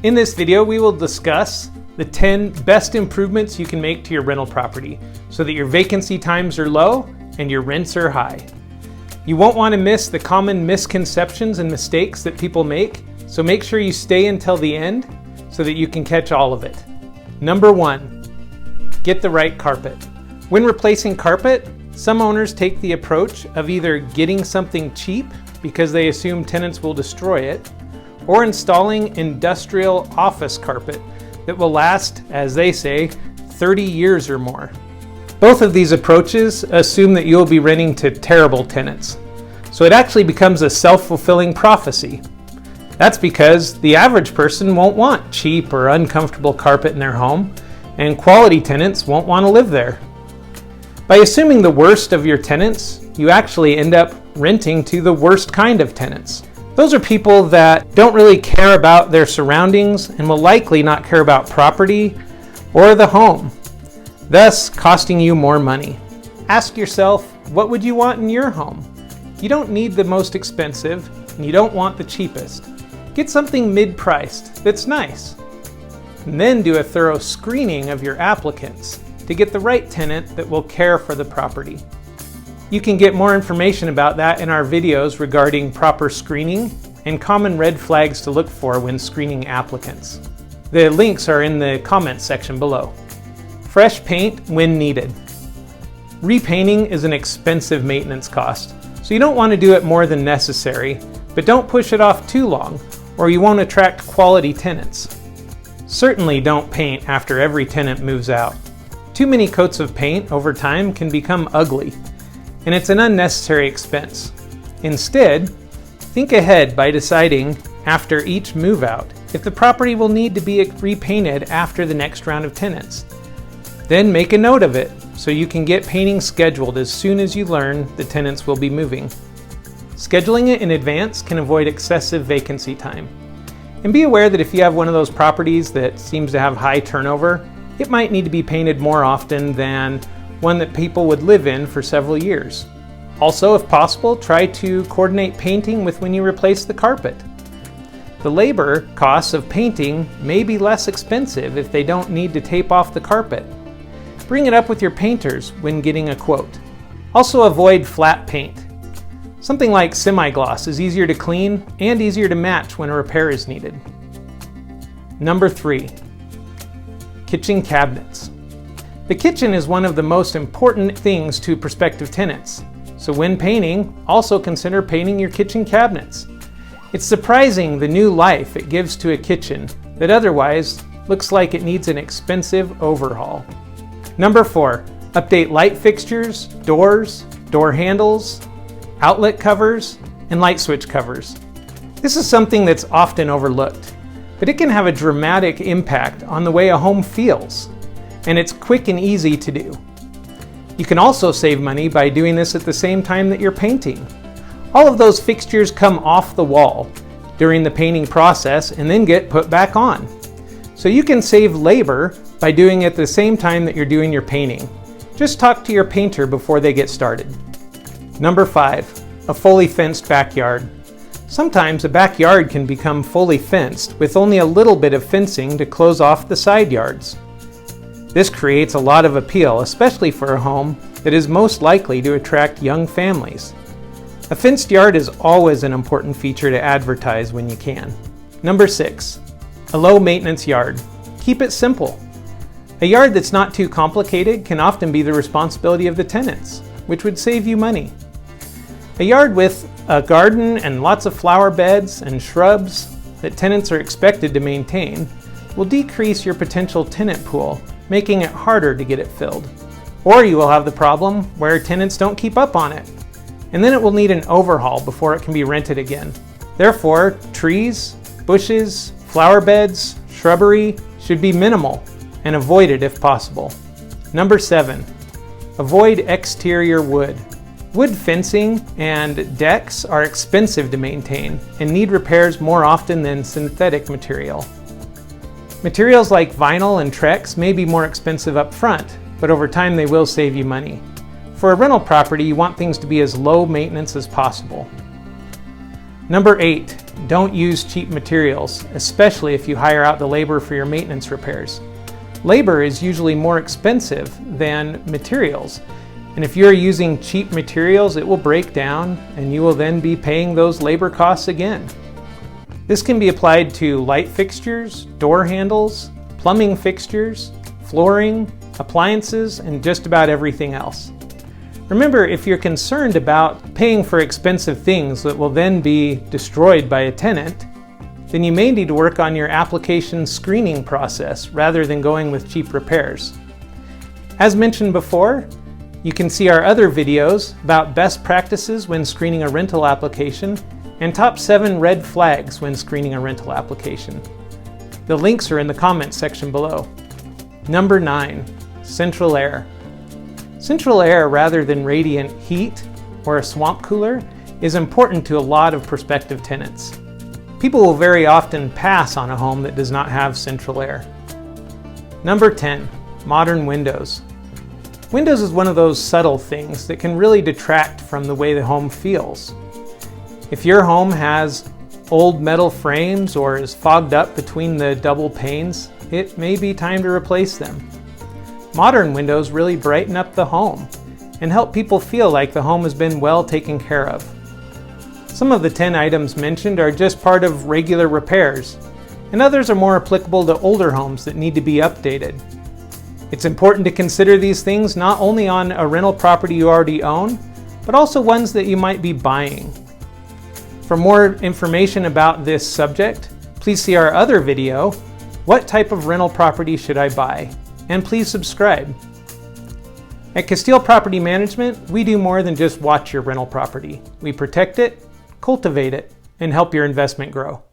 In this video, we will discuss the 10 best improvements you can make to your rental property so that your vacancy times are low and your rents are high. You won't want to miss the common misconceptions and mistakes that people make, so make sure you stay until the end so that you can catch all of it. Number 1, get the right carpet. When replacing carpet, some owners take the approach of either getting something cheap because they assume tenants will destroy it, or installing industrial office carpet that will last, as they say, 30 years or more. Both of these approaches assume that you'll be renting to terrible tenants. So it actually becomes a self-fulfilling prophecy. That's because the average person won't want cheap or uncomfortable carpet in their home, and quality tenants won't want to live there. By assuming the worst of your tenants, you actually end up renting to the worst kind of tenants. Those are people that don't really care about their surroundings and will likely not care about property or the home, thus costing you more money. Ask yourself, what would you want in your home? You don't need the most expensive, and you don't want the cheapest. Get something mid-priced that's nice. And then do a thorough screening of your applicants to get the right tenant that will care for the property. You can get more information about that in our videos regarding proper screening and common red flags to look for when screening applicants. The links are in the comments section below. Fresh paint when needed. Repainting is an expensive maintenance cost, so you don't want to do it more than necessary, but don't push it off too long or you won't attract quality tenants. Certainly don't paint after every tenant moves out. Too many coats of paint over time can become ugly, and it's an unnecessary expense. Instead, think ahead by deciding after each move out if the property will need to be repainted after the next round of tenants. Then make a note of it so you can get painting scheduled as soon as you learn the tenants will be moving. Scheduling it in advance can avoid excessive vacancy time. And be aware that if you have one of those properties that seems to have high turnover, it might need to be painted more often than one that people would live in for several years. Also, if possible, try to coordinate painting with when you replace the carpet. The labor costs of painting may be less expensive if they don't need to tape off the carpet. Bring it up with your painters when getting a quote. Also avoid flat paint. Something like semi-gloss is easier to clean and easier to match when a repair is needed. Number 3, kitchen cabinets. The kitchen is one of the most important things to prospective tenants. So when painting, also consider painting your kitchen cabinets. It's surprising the new life it gives to a kitchen that otherwise looks like it needs an expensive overhaul. Number 4, update light fixtures, doors, door handles, outlet covers, and light switch covers. This is something that's often overlooked, but it can have a dramatic impact on the way a home feels, and it's quick and easy to do. You can also save money by doing this at the same time that you're painting. All of those fixtures come off the wall during the painting process and then get put back on. So you can save labor by doing it at the same time that you're doing your painting. Just talk to your painter before they get started. Number 5, a fully fenced backyard. Sometimes a backyard can become fully fenced with only a little bit of fencing to close off the side yards. This creates a lot of appeal, especially for a home that is most likely to attract young families. A fenced yard is always an important feature to advertise when you can. Number 6, a low maintenance yard. Keep it simple. A yard that's not too complicated can often be the responsibility of the tenants, which would save you money. A yard with a garden and lots of flower beds and shrubs that tenants are expected to maintain will decrease your potential tenant pool, making it harder to get it filled. Or you will have the problem where tenants don't keep up on it, and then it will need an overhaul before it can be rented again. Therefore, trees, bushes, flower beds, shrubbery should be minimal and avoided if possible. Number 7, avoid exterior wood. Wood fencing and decks are expensive to maintain and need repairs more often than synthetic material. Materials like vinyl and Trex may be more expensive up front, but over time they will save you money. For a rental property, you want things to be as low maintenance as possible. Number 8, don't use cheap materials, especially if you hire out the labor for your maintenance repairs. Labor is usually more expensive than materials, and if you're using cheap materials, it will break down and you will then be paying those labor costs again. This can be applied to light fixtures, door handles, plumbing fixtures, flooring, appliances, and just about everything else. Remember, if you're concerned about paying for expensive things that will then be destroyed by a tenant, then you may need to work on your application screening process rather than going with cheap repairs. As mentioned before, you can see our other videos about best practices when screening a rental application and top 7 red flags when screening a rental application. The links are in the comments section below. Number 9, central air. Central air rather than radiant heat or a swamp cooler is important to a lot of prospective tenants. People will very often pass on a home that does not have central air. Number 10, modern windows. Windows is one of those subtle things that can really detract from the way the home feels. If your home has old metal frames or is fogged up between the double panes, it may be time to replace them. Modern windows really brighten up the home and help people feel like the home has been well taken care of. Some of the 10 items mentioned are just part of regular repairs, and others are more applicable to older homes that need to be updated. It's important to consider these things not only on a rental property you already own, but also ones that you might be buying. For more information about this subject, please see our other video, What Type of Rental Property Should I Buy? And please subscribe. At Kasteel Property Management, we do more than just watch your rental property. We protect it, cultivate it, and help your investment grow.